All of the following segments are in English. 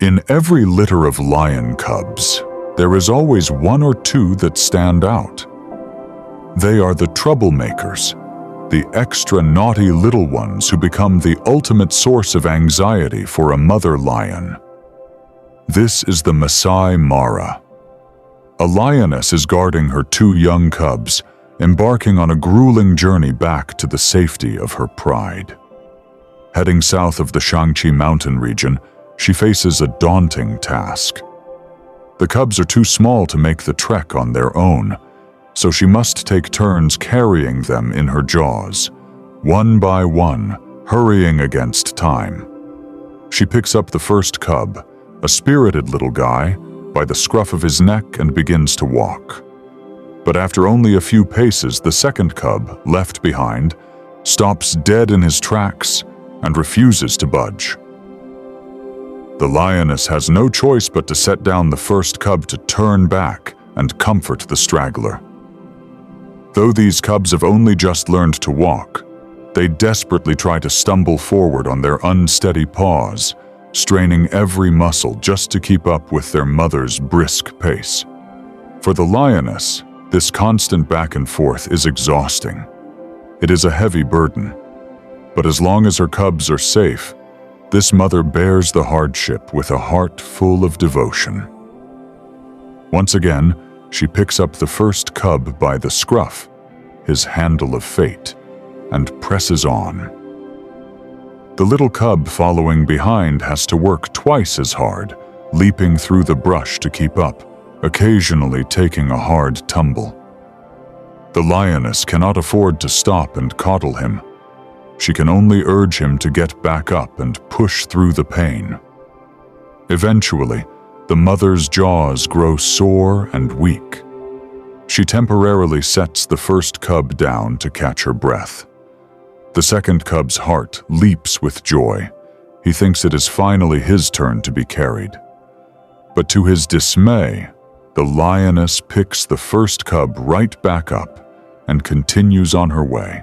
In every litter of lion cubs, there is always one or two that stand out. They are the troublemakers, the extra naughty little ones who become the ultimate source of anxiety for a mother lion. This is the Masai Mara. A lioness is guarding her two young cubs, embarking on a grueling journey back to the safety of her pride. Heading south of the Shangqi Mountain region, she faces a daunting task. The cubs are too small to make the trek on their own, so she must take turns carrying them in her jaws, one by one, hurrying against time. She picks up the first cub, a spirited little guy, by the scruff of his neck and begins to walk. But after only a few paces, the second cub, left behind, stops dead in his tracks and refuses to budge. The lioness has no choice but to set down the first cub to turn back and comfort the straggler. Though these cubs have only just learned to walk, they desperately try to stumble forward on their unsteady paws, straining every muscle just to keep up with their mother's brisk pace. For the lioness, this constant back and forth is exhausting. It is a heavy burden. But as long as her cubs are safe, this mother bears the hardship with a heart full of devotion. Once again, she picks up the first cub by the scruff, his handle of fate, and presses on. The little cub following behind has to work twice as hard, leaping through the brush to keep up, occasionally taking a hard tumble. The lioness cannot afford to stop and coddle him. She can only urge him to get back up and push through the pain. Eventually, the mother's jaws grow sore and weak. She temporarily sets the first cub down to catch her breath. The second cub's heart leaps with joy. He thinks it is finally his turn to be carried. But to his dismay, the lioness picks the first cub right back up and continues on her way.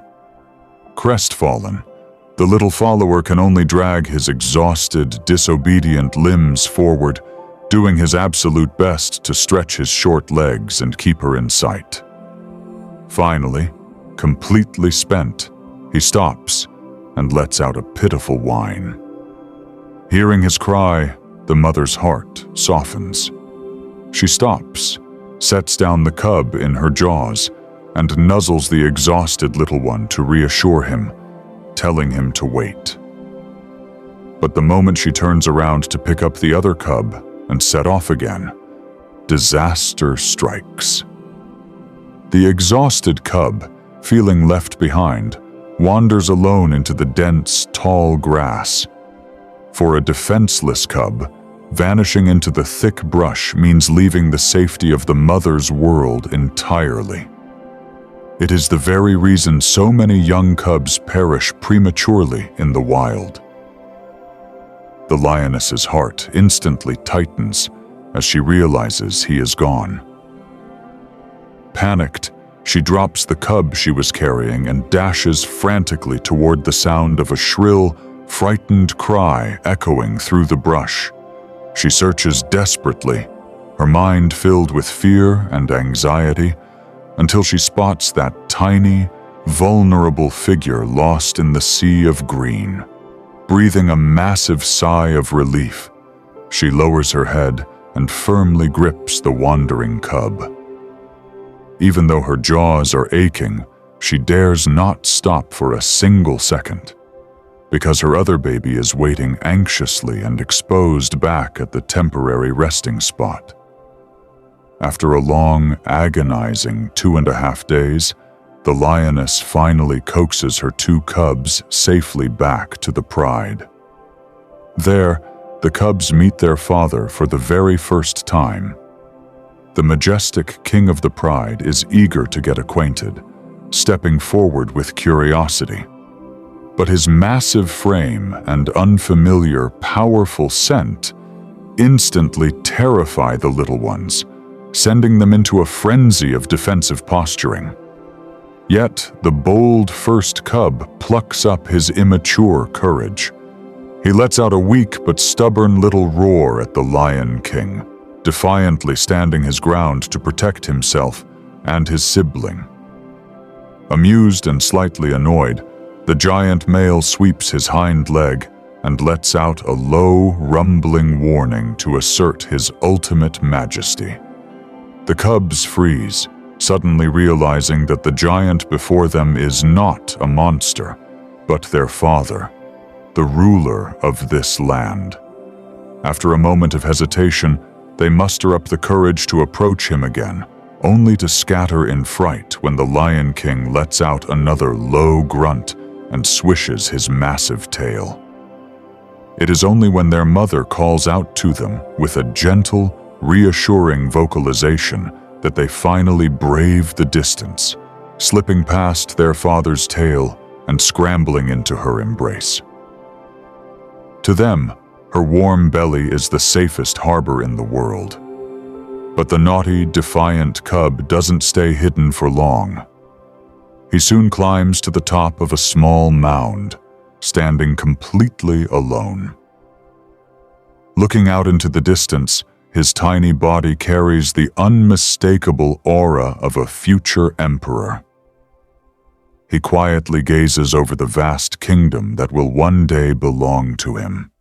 Crestfallen, the little follower can only drag his exhausted, disobedient limbs forward, doing his absolute best to stretch his short legs and keep her in sight. Finally, completely spent, he stops and lets out a pitiful whine. Hearing his cry, the mother's heart softens. She stops, sets down the cub in her jaws, and nuzzles the exhausted little one to reassure him, telling him to wait. But the moment she turns around to pick up the other cub and set off again, disaster strikes. The exhausted cub, feeling left behind, wanders alone into the dense, tall grass. For a defenseless cub, vanishing into the thick brush means leaving the safety of the mother's world entirely. It is the very reason so many young cubs perish prematurely in the wild. The lioness's heart instantly tightens as she realizes he is gone. Panicked, she drops the cub she was carrying and dashes frantically toward the sound of a shrill, frightened cry echoing through the brush. She searches desperately, her mind filled with fear and anxiety, until she spots that tiny, vulnerable figure lost in the sea of green. Breathing a massive sigh of relief, she lowers her head and firmly grips the wandering cub. Even though her jaws are aching, she dares not stop for a single second, because her other baby is waiting anxiously and exposed back at the temporary resting spot. After a long, agonizing 2.5 days, the lioness finally coaxes her two cubs safely back to the pride. There, the cubs meet their father for the very first time. The majestic king of the pride is eager to get acquainted, stepping forward with curiosity. But his massive frame and unfamiliar, powerful scent instantly terrify the little ones, sending them into a frenzy of defensive posturing. Yet, the bold first cub plucks up his immature courage. He lets out a weak but stubborn little roar at the Lion King, defiantly standing his ground to protect himself and his sibling. Amused and slightly annoyed, the giant male sweeps his hind leg and lets out a low, rumbling warning to assert his ultimate majesty. The cubs freeze, suddenly realizing that the giant before them is not a monster, but their father, the ruler of this land. After a moment of hesitation, they muster up the courage to approach him again, only to scatter in fright when the Lion King lets out another low grunt and swishes his massive tail. It is only when their mother calls out to them with a gentle, reassuring vocalization that they finally brave the distance, slipping past their father's tail and scrambling into her embrace. To them, her warm belly is the safest harbor in the world. But the naughty, defiant cub doesn't stay hidden for long. He soon climbs to the top of a small mound, standing completely alone. Looking out into the distance, his tiny body carries the unmistakable aura of a future emperor. He quietly gazes over the vast kingdom that will one day belong to him.